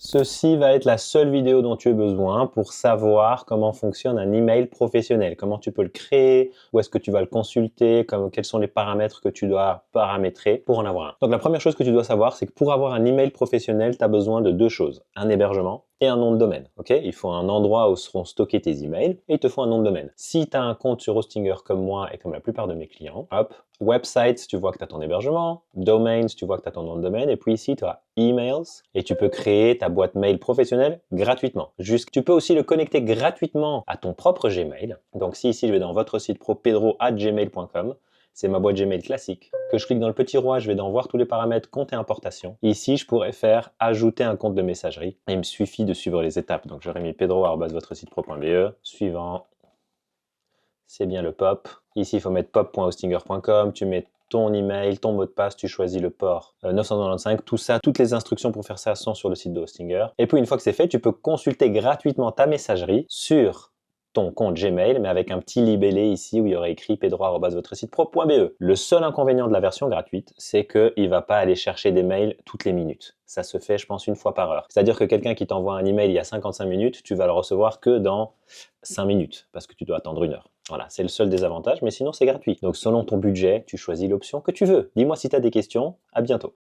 Ceci va être la seule vidéo dont tu as besoin pour savoir comment fonctionne un email professionnel, comment tu peux le créer, où est-ce que tu vas le consulter, quels sont les paramètres que tu dois paramétrer pour en avoir un. Donc la première chose que tu dois savoir, c'est que pour avoir un email professionnel, tu as besoin de deux choses, un hébergement et un nom de domaine. Okay, il faut un endroit où seront stockés tes emails et il te faut un nom de domaine. Si tu as un compte sur Hostinger comme moi et comme la plupart de mes clients, hop, websites, tu vois que tu as ton hébergement, domains, tu vois que tu as ton nom de domaine, et puis ici, tu as emails, et tu peux créer ta boîte mail professionnelle gratuitement. Tu peux aussi le connecter gratuitement à ton propre Gmail. Donc si ici, je vais dans votre site pro pedro@gmail.com, c'est ma boîte Gmail classique. Que je clique dans le petit roi, je vais dans voir tous les paramètres, compte et importation. Ici, je pourrais faire ajouter un compte de messagerie. Et il me suffit de suivre les étapes. Donc j'aurais mis pedro@votresitepro.be, suivant, c'est bien le POP. Ici, il faut mettre pop.hostinger.com, tu mets ton email, ton mot de passe, tu choisis le port 995, tout ça, toutes les instructions pour faire ça sont sur le site de Hostinger. Et puis une fois que c'est fait, tu peux consulter gratuitement ta messagerie sur ton compte Gmail, mais avec un petit libellé ici où il y aurait écrit pedro@votresitepro.be. Le seul inconvénient de la version gratuite, c'est qu'il ne va pas aller chercher des mails toutes les minutes. Ça se fait, je pense, une fois par heure. C'est-à-dire que quelqu'un qui t'envoie un email il y a 55 minutes, tu vas le recevoir que dans 5 minutes, parce que tu dois attendre une heure. Voilà, c'est le seul désavantage, mais sinon c'est gratuit. Donc selon ton budget, tu choisis l'option que tu veux. Dis-moi si tu as des questions, à bientôt.